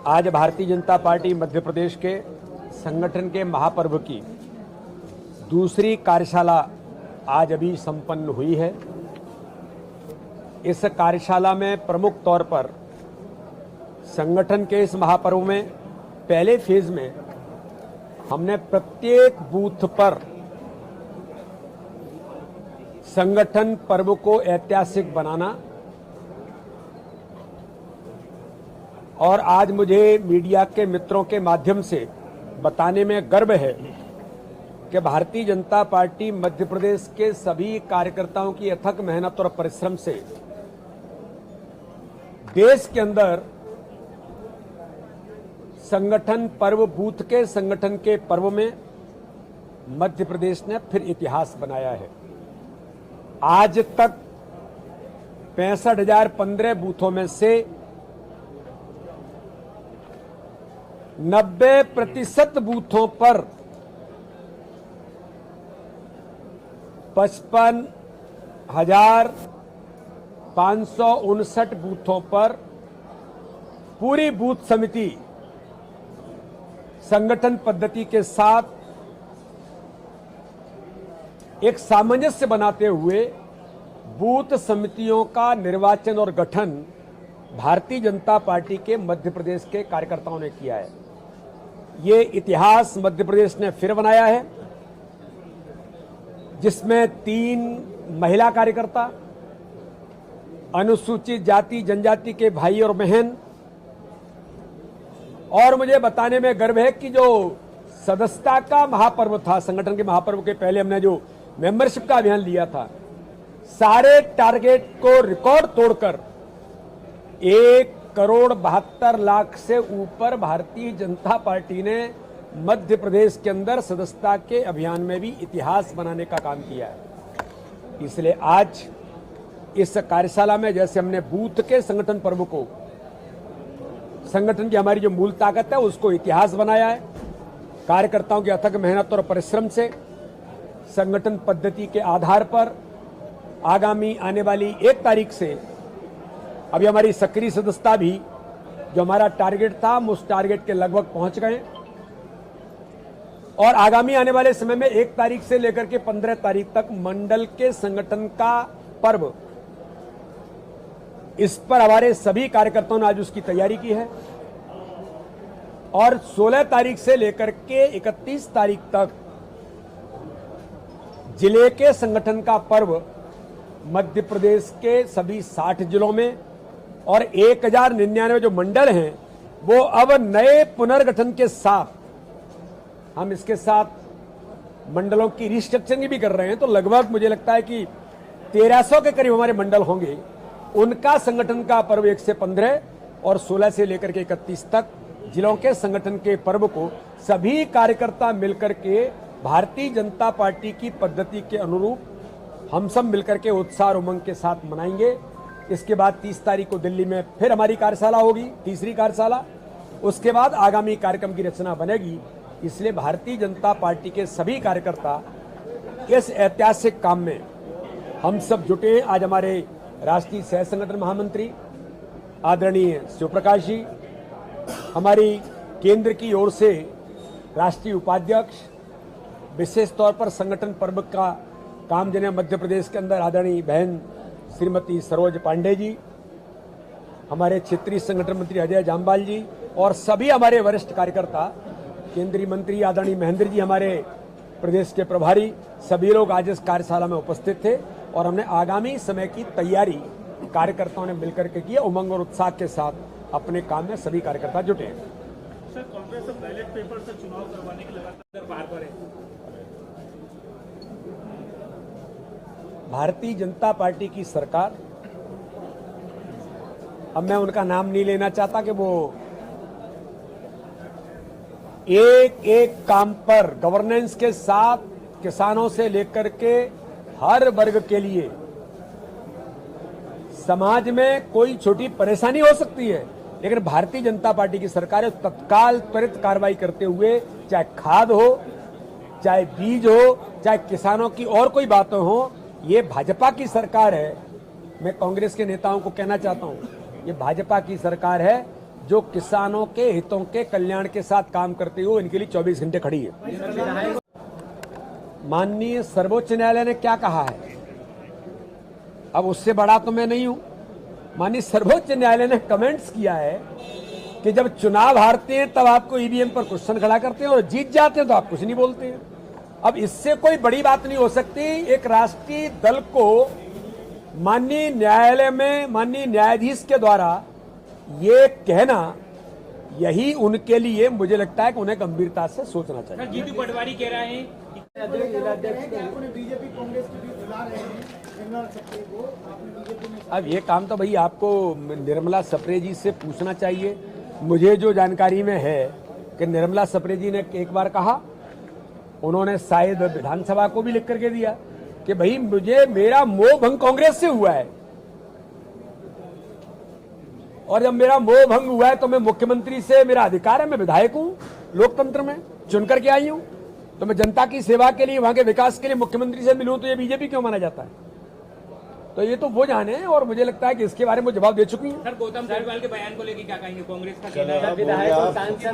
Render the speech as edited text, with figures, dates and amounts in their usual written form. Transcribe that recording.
आज भारतीय जनता पार्टी मध्य प्रदेश के संगठन के महापर्व की दूसरी कार्यशाला आज अभी संपन्न हुई है। इस कार्यशाला में प्रमुख तौर पर संगठन के इस महापर्व में पहले फेज में हमने प्रत्येक बूथ पर संगठन पर्व को ऐतिहासिक बनाना और आज मुझे मीडिया के मित्रों के माध्यम से बताने में गर्व है कि भारतीय जनता पार्टी मध्य प्रदेश के सभी कार्यकर्ताओं की अथक मेहनत और परिश्रम से देश के अंदर संगठन पर्व बूथ के संगठन के पर्व में मध्य प्रदेश ने फिर इतिहास बनाया है। आज तक 65,015 बूथों में से 90% बूथों पर 55,559 बूथों पर पूरी बूथ समिति संगठन पद्धति के साथ एक सामंजस्य बनाते हुए बूथ समितियों का निर्वाचन और गठन भारतीय जनता पार्टी के मध्य प्रदेश के कार्यकर्ताओं ने किया है। ये इतिहास मध्य प्रदेश ने फिर बनाया है, जिसमें 3 महिला कार्यकर्ता, अनुसूचित जाति जनजाति के भाई और बहन, और मुझे बताने में गर्व है कि जो सदस्यता का महापर्व था, संगठन के महापर्व के पहले हमने जो मेंबरशिप का अभियान लिया था, सारे टारगेट को रिकॉर्ड तोड़कर 1,72,00,000 से ऊपर भारतीय जनता पार्टी ने मध्य प्रदेश के अंदर सदस्यता के अभियान में भी इतिहास बनाने का काम किया है। इसलिए आज इस कार्यशाला में जैसे हमने बूथ के संगठन पर्व को, संगठन की हमारी जो मूल ताकत है उसको इतिहास बनाया है। कार्यकर्ताओं की अथक मेहनत और परिश्रम से संगठन पद्धति के आधार पर आगामी आने वाली 1 तारीख से अभी हमारी सक्रिय सदस्यता भी जो हमारा टारगेट था हम उस टारगेट के लगभग पहुंच गए और आगामी आने वाले समय में 1 तारीख से लेकर के 15 तारीख तक मंडल के संगठन का पर्व, इस पर हमारे सभी कार्यकर्ताओं ने आज उसकी तैयारी की है और 16 तारीख से लेकर के 31 तारीख तक जिले के संगठन का पर्व मध्य प्रदेश के सभी 60 जिलों में और 1099 जो मंडल हैं वो अब नए पुनर्गठन के साथ हम इसके साथ मंडलों की रिस्ट्रक्चरिंग भी कर रहे हैं। तो लगभग मुझे लगता है कि 1300 के करीब हमारे मंडल होंगे, उनका संगठन का पर्व 1 से 15 और 16 से लेकर के 31 तक जिलों के संगठन के पर्व को सभी कार्यकर्ता मिलकर के भारतीय जनता पार्टी की पद्धति के अनुरूप हम सब मिलकर के उत्साह और उमंग के साथ मनाएंगे। इसके बाद 30 तारीख को दिल्ली में फिर हमारी कार्यशाला होगी, तीसरी कार्यशाला। उसके बाद आगामी कार्यक्रम की रचना बनेगी। इसलिए भारतीय जनता पार्टी के सभी कार्यकर्ता इस ऐतिहासिक काम में हम सब जुटे हैं। आज हमारे राष्ट्रीय सह संगठन महामंत्री आदरणीय शिवप्रकाश जी, हमारी केंद्र की ओर से राष्ट्रीय उपाध्यक्ष, विशेष तौर पर संगठन पर्व का काम जिन्हें मध्य प्रदेश के अंदर आदरणीय बहन श्रीमती सरोज पांडे जी, हमारे क्षेत्रीय संगठन मंत्री अजय जामवाल जी और सभी हमारे वरिष्ठ कार्यकर्ता, केंद्रीय मंत्री आदरणीय महेंद्र जी, हमारे प्रदेश के प्रभारी, सभी लोग आज इस कार्यशाला में उपस्थित थे और हमने आगामी समय की तैयारी कार्यकर्ताओं ने मिलकर के की। उमंग और उत्साह के साथ अपने काम में सभी कार्यकर्ता जुटे हैं। सर, कांग्रेस बैलेट पेपर से चुनाव करवाने की लगातार बार-बार है। भारतीय जनता पार्टी की सरकार, अब मैं उनका नाम नहीं लेना चाहता कि वो एक एक काम पर गवर्नेंस के साथ किसानों से लेकर के हर वर्ग के लिए, समाज में कोई छोटी परेशानी हो सकती है लेकिन भारतीय जनता पार्टी की सरकार है तत्काल त्वरित कार्रवाई करते हुए, चाहे खाद हो, चाहे बीज हो, चाहे किसानों की और कोई बातें हो, ये भाजपा की सरकार है। मैं कांग्रेस के नेताओं को कहना चाहता हूं, ये भाजपा की सरकार है जो किसानों के हितों के कल्याण के साथ काम करते हुए इनके लिए 24 घंटे खड़ी है। माननीय सर्वोच्च न्यायालय ने क्या कहा है, अब उससे बड़ा तो मैं नहीं हूं। माननीय सर्वोच्च न्यायालय ने कमेंट्स किया है कि जब चुनाव हारते हैं तब आपको ईवीएम पर क्वेश्चन खड़ा करते हैं और जीत जाते हैं तो आप कुछ नहीं बोलते हैं। अब इससे कोई बड़ी बात नहीं हो सकती। एक राष्ट्रीय दल को माननीय न्यायालय में माननीय न्यायाधीश के द्वारा ये कहना, यही उनके लिए मुझे लगता है कि उन्हें गंभीरता से सोचना चाहिए। सर, जीतू पटवारी कह रहे हैं बीजेपी कांग्रेस के बीच बुला रहे हैं निर्मला सप्रे को, आपने बीजेपी में अब ये काम तो भाई आपको निर्मला सप्रे जी से पूछना चाहिए। मुझे जो जानकारी में है कि निर्मला सप्रे जी ने एक बार कहा, उन्होंने शायद विधानसभा को भी लिख करके दिया कि भाई मेरा मोह भंग कांग्रेस से हुआ है, और जब मेरा मोह भंग हुआ है तो मैं मुख्यमंत्री से, मेरा अधिकार है, मैं विधायक हूं, लोकतंत्र में चुन करके आई हूं, तो मैं जनता की सेवा के लिए, वहां के विकास के लिए मुख्यमंत्री से मिलूं तो ये बीजेपी क्यों माना जाता है? तो ये तो वो जाने, और मुझे लगता है कि इसके बारे में जवाब दे चुकी हैं। सर, गौतम केजरीवाल के बयान को लेकर क्या कहेंगे? कांग्रेस का कहना है विधायक और सांसद